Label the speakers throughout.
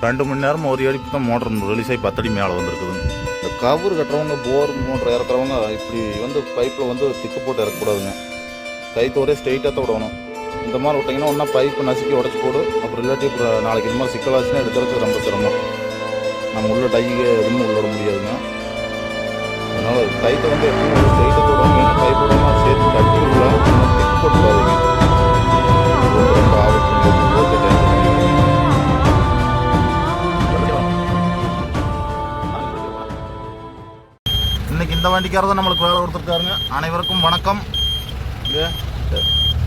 Speaker 1: 2 மணி நேரம் ஒரு அடி தான் மோட்டர் ரிலீஸ் ஆகி 10 அடி மேலே வந்துருக்குதுங்க. இந்த கவர் கட்டுறவங்க, போர் மோட்டர் இறக்குறவங்க இப்படி பைப்பில் திக்கு போட்டு இறக்கக்கூடாதுங்க. கைத்து ஒரே ஸ்ட்ரெயிட்டாக தான் விடணும். இந்த மாதிரி விட்டிங்கன்னா ஒன்றா பைப்பு நசுக்கி உடச்சி போடு. அப்புறம் இல்லாட்டி அப்புறம் நாளைக்கு இந்த மாதிரி சிக்கலாச்சுன்னா எடுக்கிறதுக்கு ரொம்ப சிரமம். நம்ம உள்ள டையை எதுவும் உள்ள விட முடியாதுங்க. அதனால் கைத்தை எப்பவும் ஸ்ட்ரெயிட்டாக விடணும். ஏன்னா பைப் விடாமல் சேர்த்து கட்டி உள்ள திக்கு போட்டு விடாதீங்க. ரொம்ப ஆபத்து. இன்னைக்கு இந்த வண்டிக்காரதான் நம்மளுக்கு வேலை கொடுத்துருக்காருங்க. அனைவருக்கும் வணக்கம்.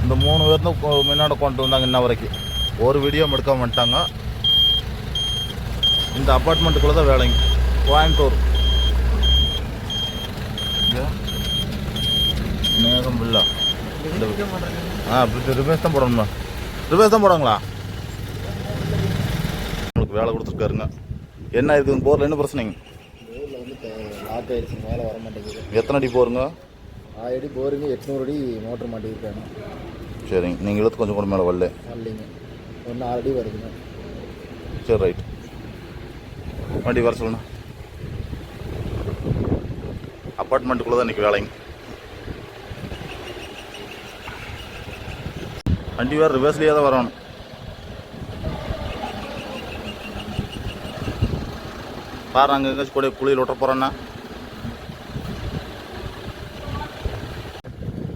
Speaker 1: இந்த 3 பேர் தான் முன்னாடி கொண்டு வந்தாங்க. இன்ன வரைக்கும் ஒரு வீடியோ எடுக்காம வந்துட்டாங்க. இந்த அப்பார்ட்மெண்ட்டுக்குள்ளே தான் வேலைங்க. கோயம்புத்தூர் மேகம் இல்லா. ரிவேஸ் தான் போடணுமா? ரிவேஸ் தான் போடுங்களா? உங்களுக்கு வேலை கொடுத்துருக்காருங்க. என்ன இருக்குதுங்க போரில்? என்ன பிரச்சனைங்க?
Speaker 2: லாக் ஆயிடுச்சு, மேலே வர மாட்டேங்குது.
Speaker 1: எத்தனை அடி போருங்க?
Speaker 2: 1000 அடி போருங்க, 800 அடி மோட்டர் மாட்டிருக்காங்க.
Speaker 1: சரிங்க, நீங்கள் இழுத்து கொஞ்சம் கூட மேலே வரல
Speaker 2: வரலைங்க. 6 அடி வருதுங்க.
Speaker 1: சரி, ரைட். வண்டி வர சொல்லுண்ணா. அப்பார்ட்மெண்ட்டுக்குள்ளே தான் இன்றைக்கி வேலைங்க. வண்டி வேறு ரிவர்ஸ்லேயே தான் வரணும். பாரு, அங்கே எங்கேயாச்சும் கூட குளியில் விட்ட போகிறேன்னா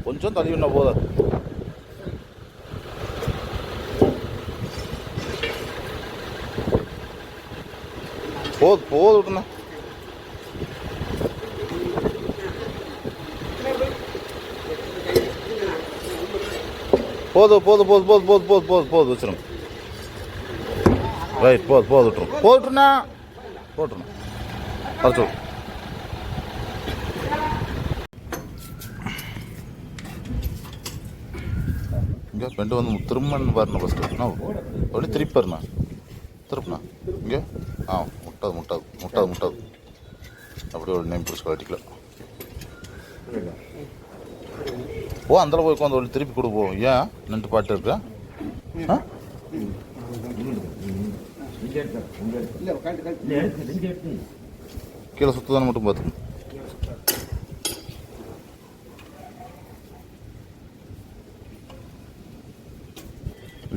Speaker 1: கொஞ்சம் தள்ளி விடணும். போதும் விட்டுண்ணா. போதும் வச்சிருங்க. ரைட், போட்டுருண்ணா. வர இங்கே பெண்டு திரும்பன்னு பாருண்ணா. ஃபஸ்ட்டு அப்படி திருப்பிண்ணா. இங்கே முட்டாது. அப்படியே ஒரு நேம் பிடிச்சி கட்டிக்கலாம். அந்தளவு போய் உட்காந்து திருப்பி கொடுப்போம். ஏன் நின்று பாட்டு இருக்கா? கீழே சுத்ததானே மட்டும் பார்த்துக்கணும்.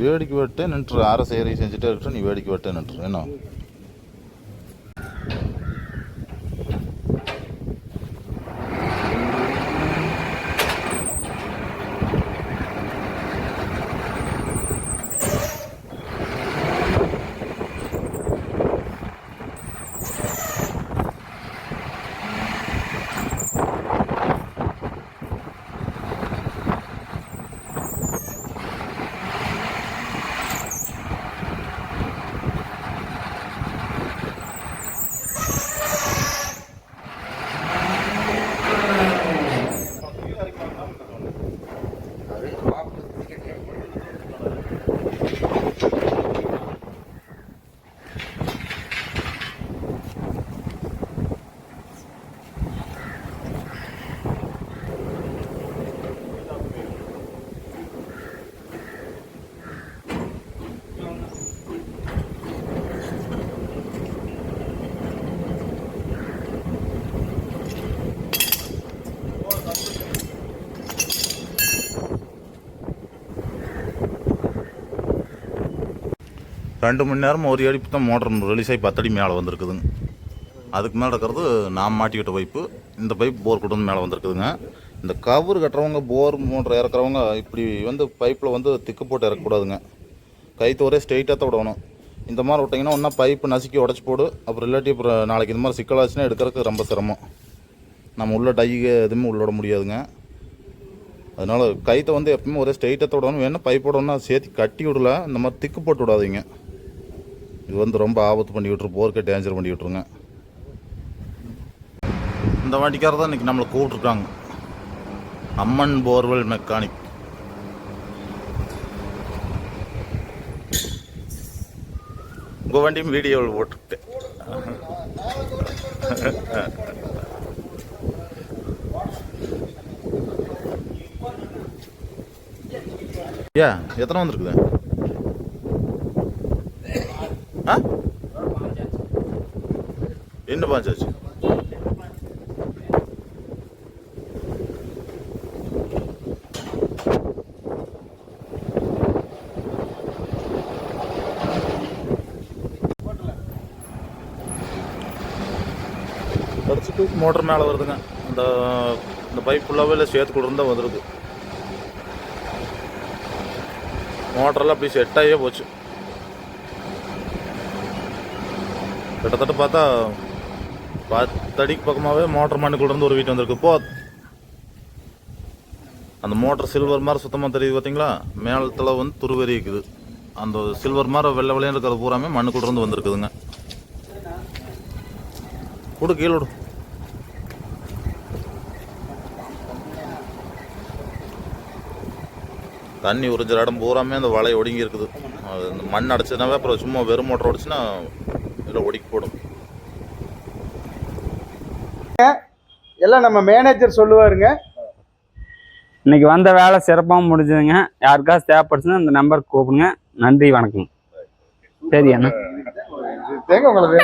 Speaker 1: வேடிக்கை வெட்டு நின்று அரை செய்யறி செஞ்சுட்டே இருக்கட்டும். நீ வேடிக்கை வெட்டு நின்று என்ன? ரெண்டு மணி நேரம் ஒரு அடி தான் மோட்டர் ரிலீஸ் ஆகி 10 அடி மேலே வந்துருக்குதுங்க. அதுக்கு மேலே இருக்கிறது நாம் மாட்டிக்கிட்ட பைப்பு. இந்த பைப் போர் கொண்டு மேலே வந்துருக்குதுங்க. இந்த கவர் கட்டுறவங்க, போர் மோட்டர் இறக்குறவங்க இப்படி பைப்பில் திக்கு போட்டு இறக்கக்கூடாதுங்க. கைத்து ஒரே ஸ்ட்ரெயிட்டாக தான் விடணும். இந்த மாதிரி விட்டிங்கன்னா ஒன்றா பைப்பு நசுக்கி உடச்சி போடு. அப்புறம் இல்லாட்டி அப்புறம் நாளைக்கு இந்த மாதிரி சிக்கலாச்சுன்னா எடுக்கிறதுக்கு ரொம்ப சிரமம். நம்ம உள்ள டையை எதுவுமே உள்ள விட முடியாதுங்க. அதனால் கைத்தை எப்பவுமே ஒரே ஸ்ட்ரெயிட்டாக தான் விடணும். வேணால் பைப்போடனா சேர்த்து கட்டி விடல. இந்த மாதிரி திக்கு போட்டு விடாதீங்க. இது ரொம்ப ஆபத்து பண்ணி விட்டுரு. போர்க்கே டேஞ்சர் பண்ணி விட்டுருங்க. இந்த வண்டிக்காரர் தான் இன்றைக்கி நம்மளை கூப்பிட்ருக்காங்க. அம்மன் போர்வெல் மெக்கானிக். உங்கள் வண்டியும் வீடியோவில் போட்டுக்கிட்டேன். எத்தனை வந்துருக்குது? என்ன பாஞ்சாச்சு படிச்சுட்டு மோட்டர் மேலே வருதுங்க. இந்த பைப் ஃபுல்லாகவே இல்லை சேர்த்துக்குள்ள இருந்தால் வந்துடுது. மோட்டரெல்லாம் அப்படி செட் ஆகியே போச்சு. கிட்டத்தட்ட பார்த்தா 10 அடிக்கு பக்கமாகவே மோட்டர் மண்ணுக்குள்ள இருந்து ஒரு வீட்டு வந்திருக்கு. இப்போ அந்த மோட்டர் சில்வர் மாதிரி சுத்தமாக தெரியுது பார்த்தீங்களா? மேலத்தில் வந்து துருவெறி இருக்குது. அந்த சில்வர் மாதிரி வெள்ளை வெள்ளையாக இருக்கிறது பூராமே மண்ணுக்குள்ள இருந்து வந்திருக்குதுங்க. விடு கீழே விடு. தண்ணி உறிஞ்சிற இடம் பூராமே அந்த வலை ஒடுங்கி இருக்குது. அது இந்த மண் அடைச்சதுனாவே அப்புறம் சும்மா வெறும் மோட்டர் ஓடிச்சுன்னா இல்லை ஒடுக்கி போடும்.
Speaker 3: எல்லாம் நம்ம மேனேஜர் சொல்லுவாருங்க.
Speaker 4: இன்னைக்கு வந்த வேலை சிறப்பாக முடிஞ்சதுங்க. யாருக்காவது தேவைப்படுச்சுன்னா இந்த நம்பருக்கு கூப்பிடுங்க. நன்றி, வணக்கம். சரி அண்ணா,
Speaker 3: தேங்க உங்களுக்கு